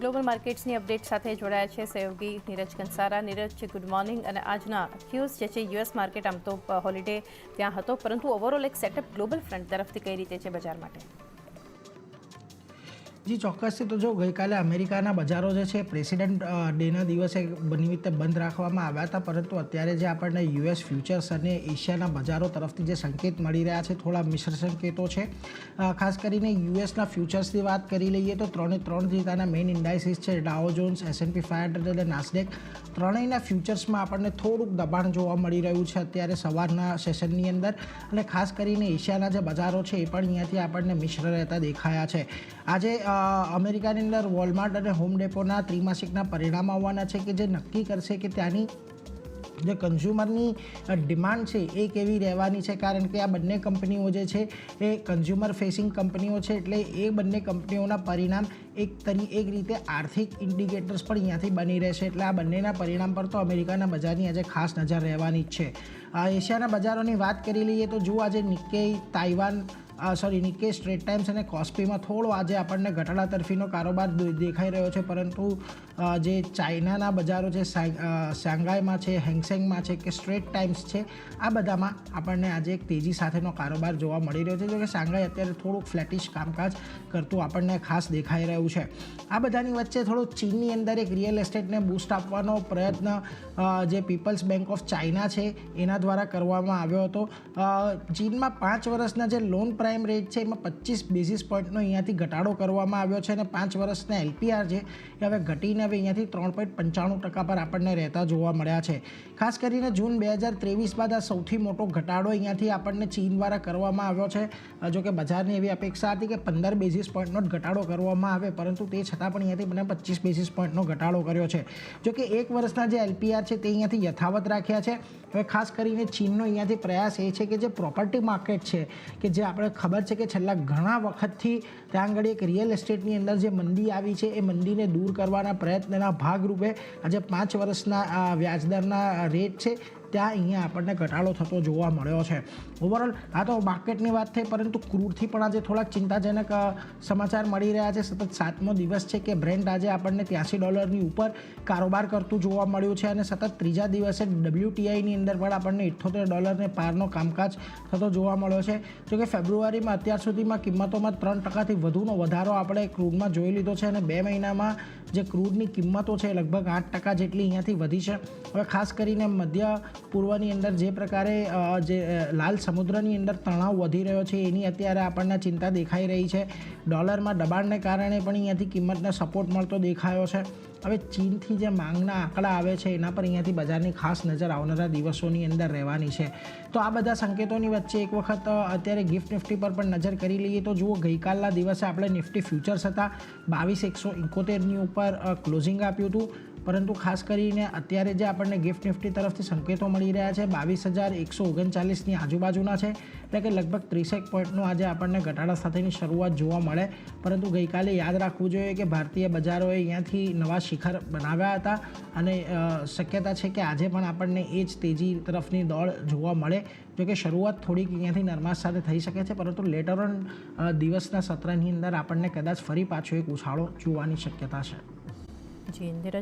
Global માર્કેટ્સની update સાથે જોડાયા છે સહયોગી નીરજ કંસારા. Neeraj, good morning. અને આજના ક્યુઝ જે છે યુએસ માર્કેટ આમ તો હોલિડે ત્યાં હતો, પરંતુ ઓવરઓલ એક સેટઅપ ગ્લોબલ ફ્રન્ટ તરફથી કઈ રીતે છે બજાર માટે? જી ચોક્કસથી. તો જો ગઈકાલે અમેરિકાના બજારો જે છે પ્રેસિડેન્ટ ડેના દિવસે નિમિત્તે બંધ રાખવામાં આવ્યા હતા, પરંતુ અત્યારે જે આપણને યુએસ ફ્યુચર્સ અને એશિયાના બજારો તરફથી જે સંકેત મળી રહ્યા છે થોડા મિશ્ર સંકેતો છે. ખાસ કરીને યુએસના ફ્યુચર્સની વાત કરી લઈએ તો ત્રણ જિલ્લાના મેઇન ઇન્ડાઇસીસ છે, ડાઉ જોન્સ, S&P 500 અને નાસ્ડેક. ત્રણેયના ફ્યુચર્સમાં આપણને થોડુંક દબાણ જોવા મળી રહ્યું છે અત્યારે સવારના સેશનની અંદર. અને ખાસ કરીને એશિયાના જે બજારો છે એ પણ અહીંયાથી આપણને મિશ્ર રહેતા દેખાયા છે. આજે અમેરિકાની અંદર વોલમાર્ટ અને હોમ ડેપોના ત્રિમાસિકના પરિણામ આવવાના છે કે જે નક્કી કરશે કે ત્યાંની જે કન્ઝ્યુમરની ડિમાન્ડ છે એ કેવી રહેવાની છે. કારણ કે આ બંને કંપનીઓ જે છે એ કન્ઝ્યુમર ફેસિંગ કંપનીઓ છે, એટલે એ બંને કંપનીઓના પરિણામ એક રીતે આર્થિક ઇન્ડિકેટર્સ પણ અહીંયાથી બની રહેશે. એટલે આ બંનેના પરિણામ પર તો અમેરિકાના બજારની આજે ખાસ નજર રહેવાની જ છે. એશિયાના બજારોની વાત કરી લઈએ તો જુઓ, આજે નિક્કેઈ સ્ટ્રેટ ટાઈમ્સ અને કોસ્પીમાં થોડો આજે આપણને ઘટાડા તરફીનો કારોબાર દેખાઈ રહ્યો છે, પરંતુ જે ચાઇનાના બજારો છે, શાંઘાઈમાં છે, હેંગસેંગમાં છે કે સ્ટ્રેટ ટાઈમ્સ છે, આ બધામાં આપણને આજે એક તેજી સાથેનો કારોબાર જોવા મળી રહ્યો છે. જો કે શાંઘાઈ અત્યારે થોડુંક ફ્લેટિશ કામકાજ કરતું આપણને ખાસ દેખાઈ રહ્યું છે. આ બધાની વચ્ચે થોડું ચીનની અંદર એક રિયલ એસ્ટેટને બૂસ્ટ આપવાનો પ્રયત્ન જે પીપલ્સ બેંક ઓફ ચાઇના છે એના દ્વારા કરવામાં આવ્યો હતો. ચીનમાં 5 વર્ષના જે લોન પ્રાઇમ રેટ છે એમાં 25 બેઝિસ પોઈન્ટનો અહીંયાથી ઘટાડો કરવામાં આવ્યો છે, અને 5 વર્ષના LPR છે એ હવે ઘટીને હવે અહીંયાથી 3.95% પર આપણને રહેતા જોવા મળ્યા છે. ખાસ કરીને જૂન 2023 બાદ આ સૌથી મોટો ઘટાડો અહીંયાથી આપણને ચીન દ્વારા કરવામાં આવ્યો છે. જો કે બજારની એવી અપેક્ષા હતી કે 15 બેઝિસ પોઈન્ટનો જ ઘટાડો કરવામાં આવે, પરંતુ તે છતાં પણ અહીંયાથી મને 25 બેઝિસ પોઈન્ટનો ઘટાડો કર્યો છે. જો કે 1 વર્ષના જે LPR છે તે અહીંયાથી યથાવત રાખ્યા છે. હવે ખાસ કરીને ચીનનો અહીંયાથી પ્રયાસ એ છે કે જે પ્રોપર્ટી માર્કેટ છે, કે જે આપણે ખબર છે કે છેલ્લા ઘણા વખતથી ત્યાં આગળ એક રિયલ એસ્ટેટની અંદર જે મંદી આવી છે એ મંદીને દૂર કરવાના પ્રયત્નના ભાગરૂપે આજે 5 વર્ષના વ્યાજદરના રેટ છે ત્યાં અહીંયા આપણને ઘટાડો થતો જોવા મળ્યો છે. ઓવરઓલ આ તો માર્કેટની વાત થઈ, પરંતુ ક્રૂડથી પણ આજે થોડાક ચિંતાજનક સમાચાર મળી રહ્યા છે. સતત 7મો દિવસ છે કે બ્રેન્ટ આજે આપણને $83 ઉપર કારોબાર કરતું જોવા મળ્યું છે, અને સતત ત્રીજા દિવસે WTIની અંદર પણ આપણને $78 પારનો કામકાજ થતો જોવા મળ્યો છે. જોકે ફેબ્રુઆરીમાં અત્યાર સુધીમાં કિંમતોમાં 3%થી વધુનો વધારો આપણે ક્રૂડમાં જોઈ લીધો છે, અને 2 મહિનામાં જે ક્રૂડની કિંમતો છે લગભગ 8% જેટલી અહીંયાથી વધી છે. હવે ખાસ કરીને મધ્ય પૂર્વની અંદર જે પ્રકારે જે લાલ સમુદ્રની અંદર તણાવ વધી રહ્યો છે એની અત્યારે આપણને ચિંતા દેખાઈ રહી છે. ડોલરમાં દબાણને કારણે પણ અહીંયાથી કિંમતને સપોર્ટ મળતો દેખાયો છે. હવે ચીનથી જે માંગના આંકડા આવે છે એના પર અહીંયાથી બજારની ખાસ નજર આવનારા દિવસોની અંદર રહેવાની છે. તો આ બધા સંકેતોની વચ્ચે એક વખત અત્યારે ગિફ્ટ નિફ્ટી પર પણ નજર કરી લઈએ તો જુઓ, ગઈકાલના દિવસે આપણે નિફ્ટી ફ્યુચર્સ હતા 22,171ની ઉપર ક્લોઝિંગ આપ્યું હતું, પરંતુ ખાસ કરીને અત્યારે જે આપણને ગિફ્ટ નિફ્ટી તરફથી સંકેતો મળી રહ્યા છે 22,139ની આજુબાજુના છે, એટલે કે લગભગ 30 પોઈન્ટનો આજે આપણને ઘટાડા સાથેની શરૂઆત જોવા મળે. પરંતુ ગઈકાલે યાદ રાખવું જોઈએ કે ભારતીય બજારોએ અહીંયાથી નવા શિખર બનાવ્યા હતા, અને શક્યતા છે કે આજે પણ આપણને એ જ તેજી તરફની દોડ જોવા મળે. જોકે શરૂઆત થોડીક અહીંયાથી નરમાશ સાથે થઈ શકે છે, પરંતુ લેટર ઓન દિવસના સત્રની અંદર આપણને કદાચ ફરી પાછો એક ઉછાળો જોવાની શક્યતા છે. જી નીરજ.